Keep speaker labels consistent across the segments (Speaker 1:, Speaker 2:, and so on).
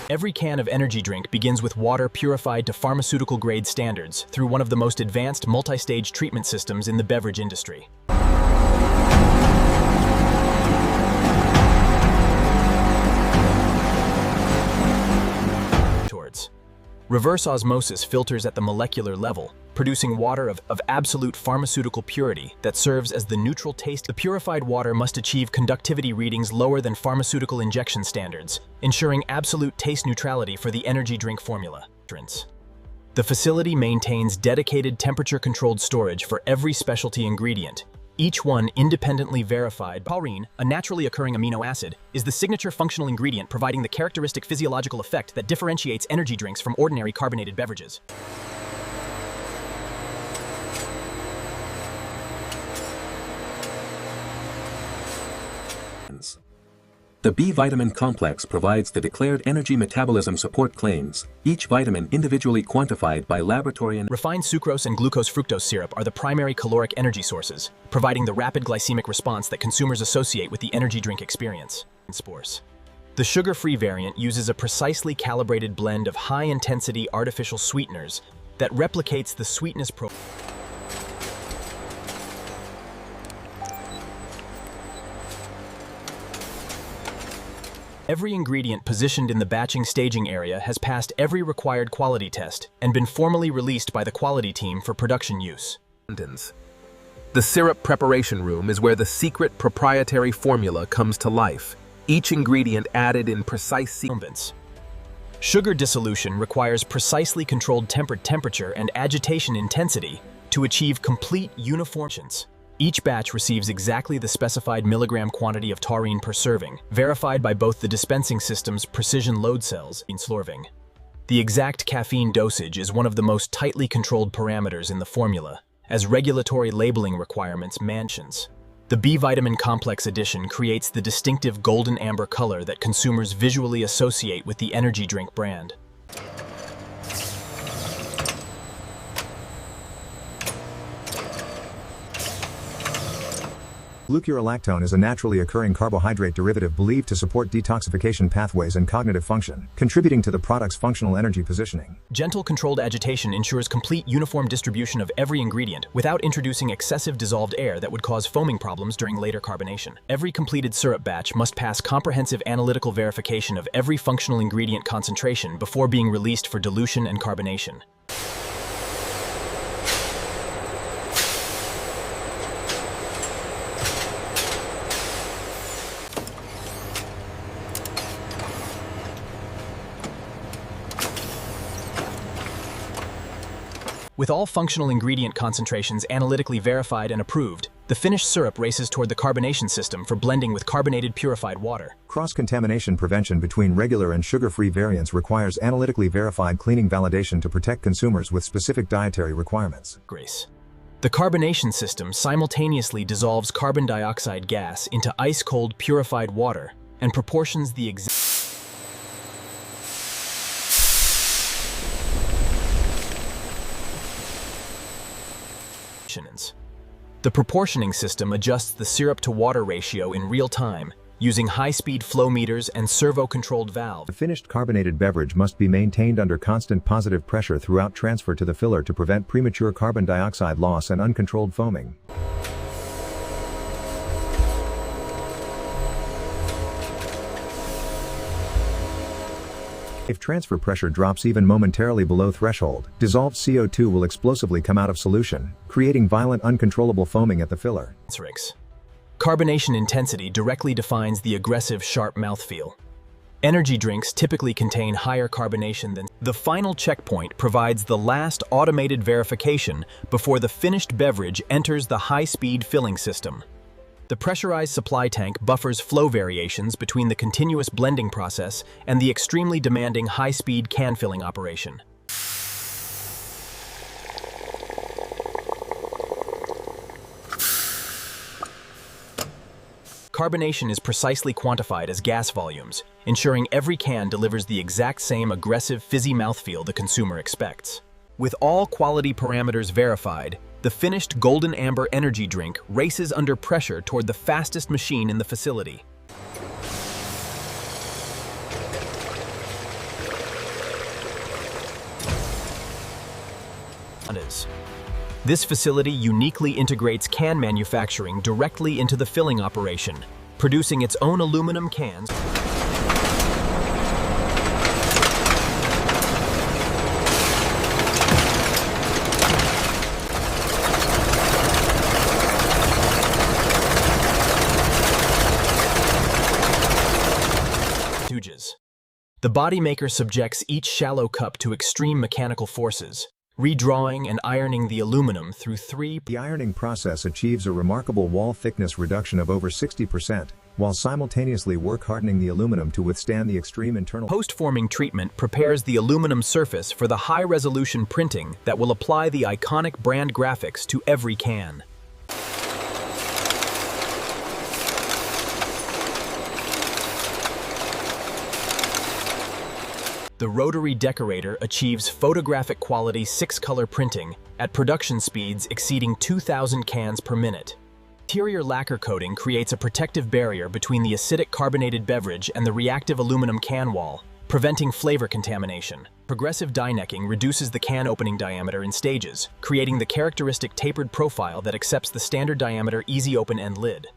Speaker 1: Every can of energy drink begins with water purified to pharmaceutical-grade standards through one of the most advanced multi-stage treatment systems in the beverage industry. Reverse osmosis filters at the molecular level, producing water of absolute pharmaceutical purity that serves as the neutral taste. The purified water must achieve conductivity readings lower than pharmaceutical injection standards, ensuring absolute taste neutrality for the energy drink formula. The facility maintains dedicated temperature-controlled storage for every specialty ingredient, each one independently verified. Taurine, a naturally occurring amino acid, is the signature functional ingredient providing the characteristic physiological effect that differentiates energy drinks from ordinary carbonated beverages.
Speaker 2: The B vitamin complex provides the declared energy metabolism support claims, each vitamin individually quantified by laboratory.
Speaker 1: Refined sucrose and glucose-fructose syrup are the primary caloric energy sources, providing the rapid glycemic response that consumers associate with the energy drink experience. The sugar-free variant uses a precisely calibrated blend of high-intensity artificial sweeteners that replicates the sweetness profile. Every ingredient positioned in the batching staging area has passed every required quality test and been formally released by the quality team for production use.
Speaker 3: The syrup preparation room is where the secret proprietary formula comes to life, each ingredient added in precise sequence.
Speaker 1: Sugar dissolution requires precisely controlled temperature and agitation intensity to achieve complete uniformity. Each batch receives exactly the specified milligram quantity of taurine per serving, verified by both the dispensing system's precision load cells in slurving. The exact caffeine dosage is one of the most tightly controlled parameters in the formula, as regulatory labeling requirements mentions. The B vitamin complex addition creates the distinctive golden amber color that consumers visually associate with the energy drink brand.
Speaker 4: Glucurolactone is a naturally occurring carbohydrate derivative believed to support detoxification pathways and cognitive function, contributing to the product's functional energy positioning.
Speaker 1: Gentle controlled agitation ensures complete uniform distribution of every ingredient without introducing excessive dissolved air that would cause foaming problems during later carbonation. Every completed syrup batch must pass comprehensive analytical verification of every functional ingredient concentration before being released for dilution and carbonation. With all functional ingredient concentrations analytically verified and approved, the finished syrup races toward the carbonation system for blending with carbonated purified water.
Speaker 4: Cross-contamination prevention between regular and sugar-free variants requires analytically verified cleaning validation to protect consumers with specific dietary requirements.
Speaker 1: The carbonation system simultaneously dissolves carbon dioxide gas into ice-cold purified water and proportions the exact The proportioning system adjusts the syrup-to-water ratio in real time, using high-speed flow meters and servo-controlled valves.
Speaker 4: The finished carbonated beverage must be maintained under constant positive pressure throughout transfer to the filler to prevent premature carbon dioxide loss and uncontrolled foaming. If transfer pressure drops even momentarily below threshold, dissolved CO2 will explosively come out of solution, creating violent uncontrollable foaming at the filler.
Speaker 1: Carbonation intensity directly defines the aggressive, sharp mouthfeel. Energy drinks typically contain higher carbonation than. The final checkpoint provides the last automated verification before the finished beverage enters the high-speed filling system. The pressurized supply tank buffers flow variations between the continuous blending process and the extremely demanding high-speed can filling operation. Carbonation is precisely quantified as gas volumes, ensuring every can delivers the exact same aggressive fizzy mouthfeel the consumer expects. With all quality parameters verified, the finished golden amber energy drink races under pressure toward the fastest machine in the facility. This facility uniquely integrates can manufacturing directly into the filling operation, producing its own aluminum cans. The bodymaker subjects each shallow cup to extreme mechanical forces, redrawing and ironing the aluminum through
Speaker 4: The ironing process achieves a remarkable wall thickness reduction of over 60%, while simultaneously work hardening the aluminum to withstand the extreme internal.
Speaker 1: Post-forming treatment prepares the aluminum surface for the high-resolution printing that will apply the iconic brand graphics to every can. The rotary decorator achieves photographic quality 6-color printing at production speeds exceeding 2,000 cans per minute. Interior lacquer coating creates a protective barrier between the acidic carbonated beverage and the reactive aluminum can wall, preventing flavor contamination. Progressive die necking reduces the can opening diameter in stages, creating the characteristic tapered profile that accepts the standard diameter easy open end lid.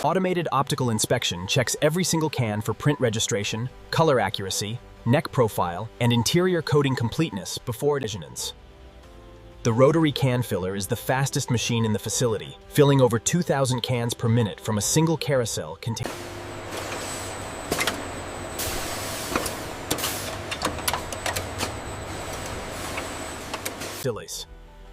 Speaker 1: Automated optical inspection checks every single can for print registration, color accuracy, neck profile, and interior coating completeness before it. The rotary can filler is the fastest machine in the facility, filling over 2,000 cans per minute from a single carousel containing.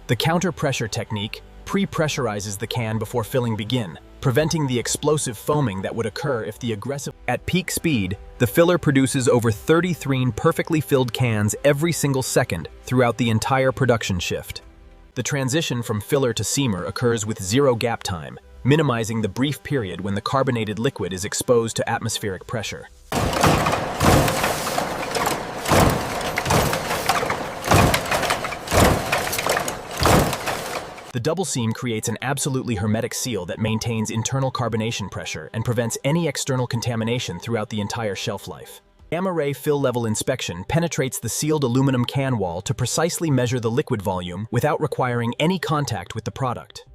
Speaker 1: The counter-pressure technique pre-pressurizes the can before filling begin, preventing the explosive foaming that would occur if the aggressive. At peak speed, the filler produces over 33 perfectly filled cans every single second throughout the entire production shift. The transition from filler to seamer occurs with zero gap time, minimizing the brief period when the carbonated liquid is exposed to atmospheric pressure. The double seam creates an absolutely hermetic seal that maintains internal carbonation pressure and prevents any external contamination throughout the entire shelf life. Gamma ray fill level inspection penetrates the sealed aluminum can wall to precisely measure the liquid volume without requiring any contact with the product.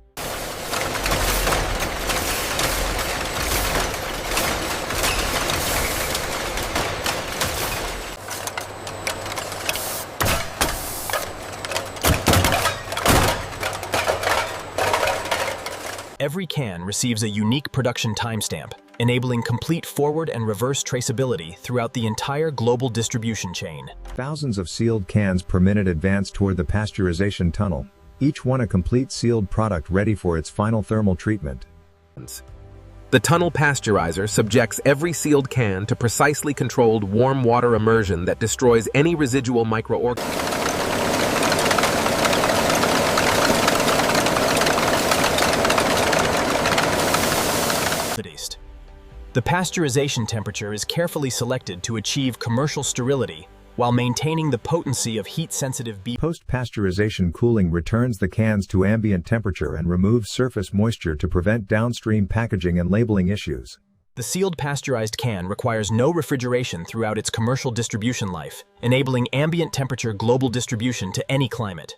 Speaker 1: Every can receives a unique production timestamp, enabling complete forward and reverse traceability throughout the entire global distribution chain.
Speaker 4: Thousands of sealed cans per minute advance toward the pasteurization tunnel, each one a complete sealed product ready for its final thermal treatment.
Speaker 3: The tunnel pasteurizer subjects every sealed can to precisely controlled warm water immersion that destroys any residual microorganisms.
Speaker 1: The pasteurization temperature is carefully selected to achieve commercial sterility while maintaining the potency of heat-sensitive
Speaker 4: Post-pasteurization cooling returns the cans to ambient temperature and removes surface moisture to prevent downstream packaging and labeling issues.
Speaker 1: The sealed pasteurized can requires no refrigeration throughout its commercial distribution life, enabling ambient temperature global distribution to any climate.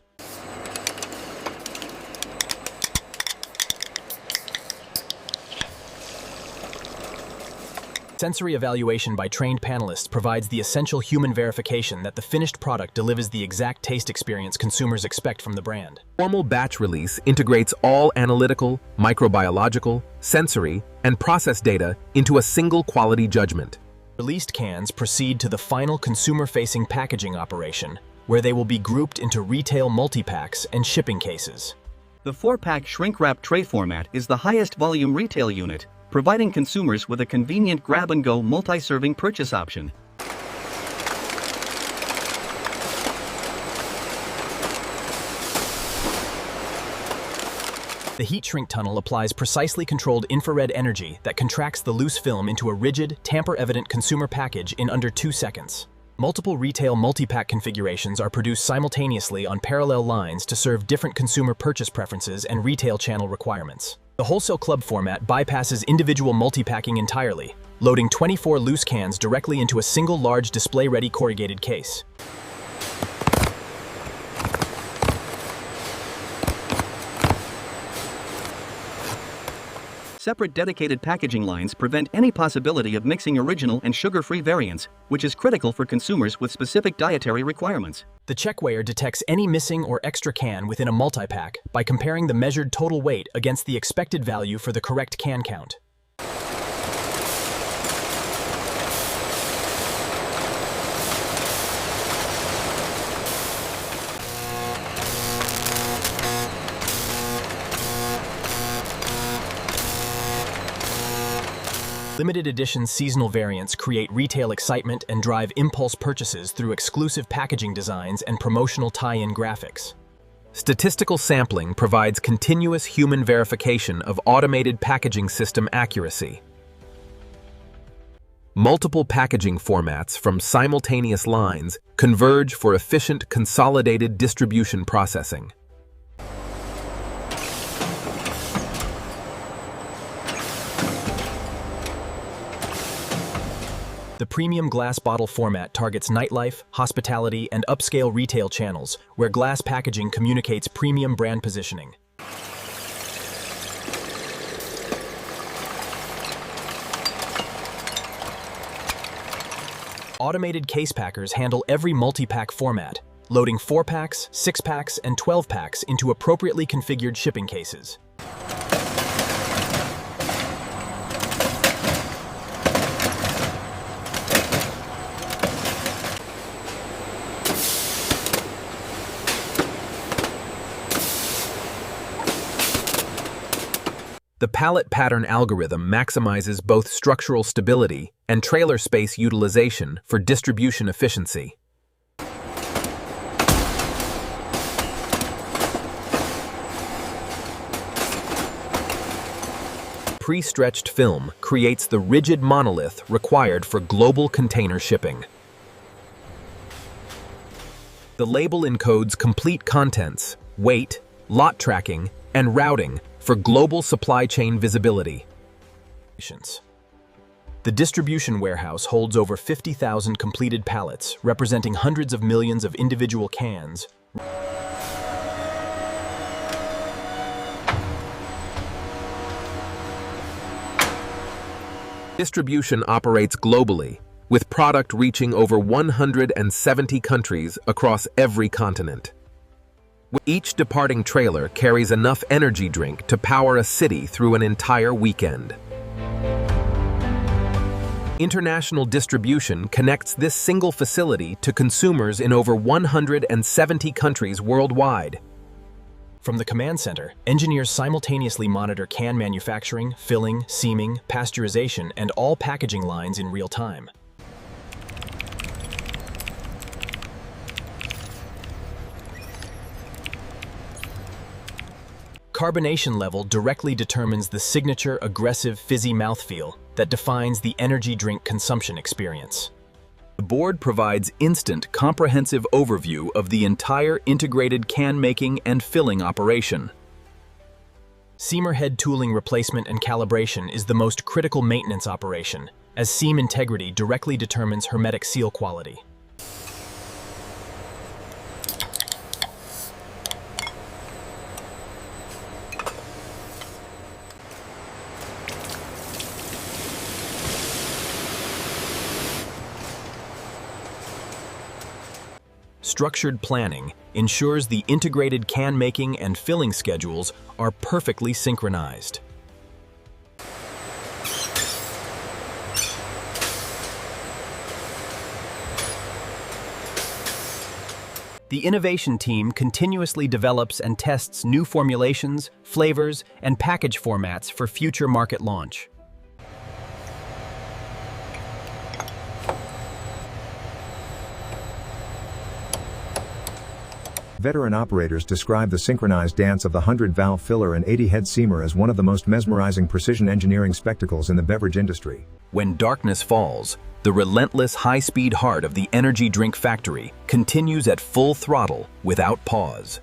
Speaker 1: Sensory evaluation by trained panelists provides the essential human verification that the finished product delivers the exact taste experience consumers expect from the brand.
Speaker 3: Formal batch release integrates all analytical, microbiological, sensory, and process data into a single quality judgment.
Speaker 1: Released cans proceed to the final consumer-facing packaging operation, where they will be grouped into retail multi-packs and shipping cases.
Speaker 5: The 4-pack shrink-wrap tray format is the highest volume retail unit, providing consumers with a convenient grab-and-go multi-serving purchase option.
Speaker 1: The heat shrink tunnel applies precisely controlled infrared energy that contracts the loose film into a rigid, tamper-evident consumer package in under 2 seconds. Multiple retail multi-pack configurations are produced simultaneously on parallel lines to serve different consumer purchase preferences and retail channel requirements. The wholesale club format bypasses individual multi-packing entirely, loading 24 loose cans directly into a single large display-ready corrugated case.
Speaker 5: Separate dedicated packaging lines prevent any possibility of mixing original and sugar-free variants, which is critical for consumers with specific dietary requirements.
Speaker 1: The checkweigher detects any missing or extra can within a multi-pack by comparing the measured total weight against the expected value for the correct can count. Limited edition seasonal variants create retail excitement and drive impulse purchases through exclusive packaging designs and promotional tie-in graphics.
Speaker 3: Statistical sampling provides continuous human verification of automated packaging system accuracy. Multiple packaging formats from simultaneous lines converge for efficient consolidated distribution processing.
Speaker 1: The premium glass bottle format targets nightlife, hospitality, and upscale retail channels, where glass packaging communicates premium brand positioning. Automated case packers handle every multi-pack format, loading 4-packs, 6-packs, and 12-packs into appropriately configured shipping cases.
Speaker 3: The pallet pattern algorithm maximizes both structural stability and trailer space utilization for distribution efficiency. Pre-stretched film creates the rigid monolith required for global container shipping. The label encodes complete contents, weight, lot tracking, and routing for global supply chain visibility. The distribution warehouse holds over 50,000 completed pallets, representing hundreds of millions of individual cans. Distribution operates globally, with product reaching over 170 countries across every continent. Each departing trailer carries enough energy drink to power a city through an entire weekend. International distribution connects this single facility to consumers in over 170 countries worldwide.
Speaker 1: From the command center, engineers simultaneously monitor can manufacturing, filling, seaming, pasteurization, and all packaging lines in real time. Carbonation level directly determines the signature aggressive fizzy mouthfeel that defines the energy drink consumption experience. The board provides instant, comprehensive overview of the entire integrated can making and filling operation. Seamer head tooling replacement and calibration is the most critical maintenance operation, as seam integrity directly determines hermetic seal quality. Structured planning ensures the integrated can making and filling schedules are perfectly synchronized. The innovation team continuously develops and tests new formulations, flavors, and package formats for future market launch.
Speaker 4: Veteran operators describe the synchronized dance of the 100-valve filler and 80-head seamer as one of the most mesmerizing precision engineering spectacles in the beverage industry.
Speaker 1: When darkness falls, the relentless high-speed heart of the energy drink factory continues at full throttle without pause.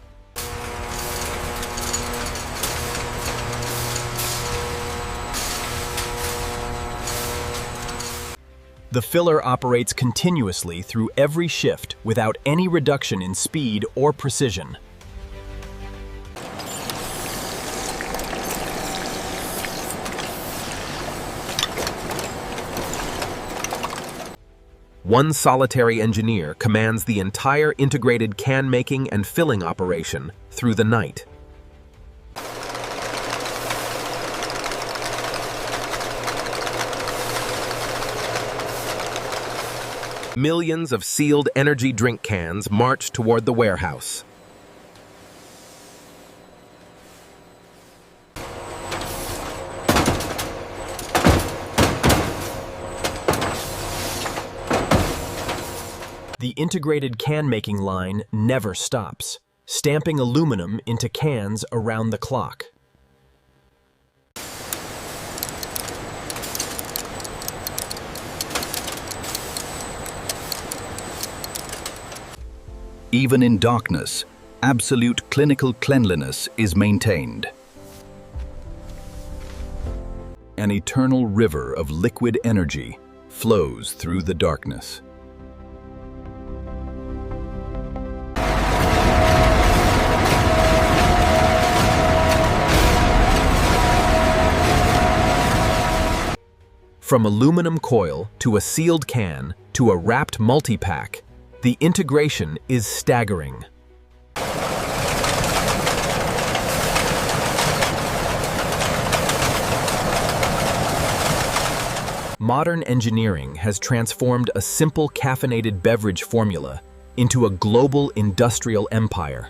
Speaker 1: The filler operates continuously through every shift without any reduction in speed or precision.
Speaker 3: One solitary engineer commands the entire integrated can making and filling operation through the night. Millions of sealed energy drink cans march toward the warehouse.
Speaker 1: The integrated can-making line never stops, stamping aluminum into cans around the clock.
Speaker 6: Even in darkness, absolute clinical cleanliness is maintained. An eternal river of liquid energy flows through the darkness.
Speaker 3: From aluminum coil to a sealed can to a wrapped multi-pack, the integration is staggering. Modern engineering has transformed a simple caffeinated beverage formula into a global industrial empire.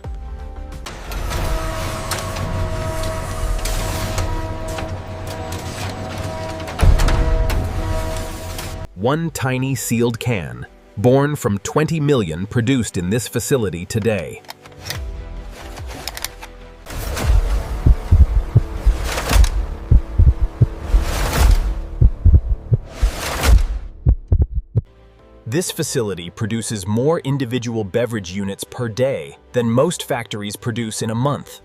Speaker 3: One tiny sealed can, born from 20 million produced in this facility today.
Speaker 1: This facility produces more individual beverage units per day than most factories produce in a month.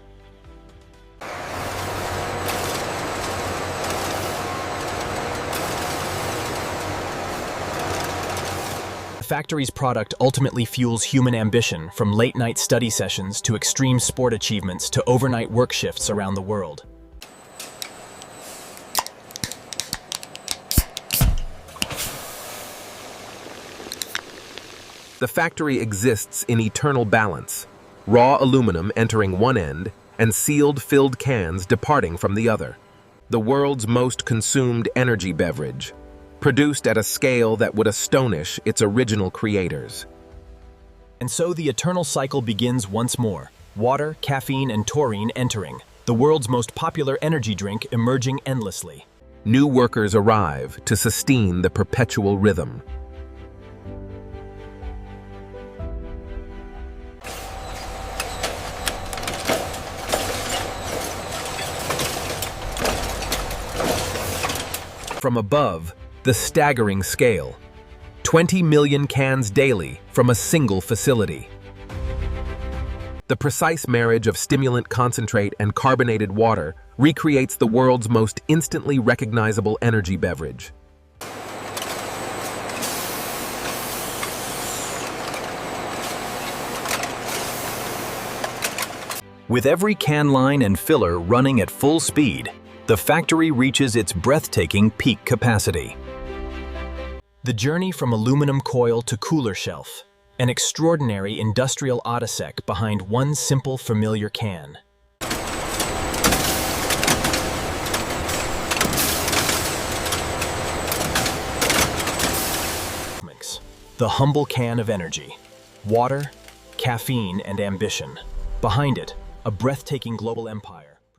Speaker 1: The factory's product ultimately fuels human ambition, from late-night study sessions to extreme sport achievements to overnight work shifts around the world.
Speaker 3: The factory exists in eternal balance, raw aluminum entering one end and sealed filled cans departing from the other. The world's most consumed energy beverage, produced at a scale that would astonish its original creators.
Speaker 1: And so the eternal cycle begins once more. Water, caffeine, and taurine entering, the world's most popular energy drink emerging endlessly.
Speaker 3: New workers arrive to sustain the perpetual rhythm. From above, the staggering scale. 20 million cans daily from a single facility. The precise marriage of stimulant concentrate and carbonated water recreates the world's most instantly recognizable energy beverage.
Speaker 1: With every can line and filler running at full speed, the factory reaches its breathtaking peak capacity. The journey from aluminum coil to cooler shelf, an extraordinary industrial odyssey behind one simple familiar can. The humble can of energy, water, caffeine, and ambition. Behind it, a breathtaking global empire.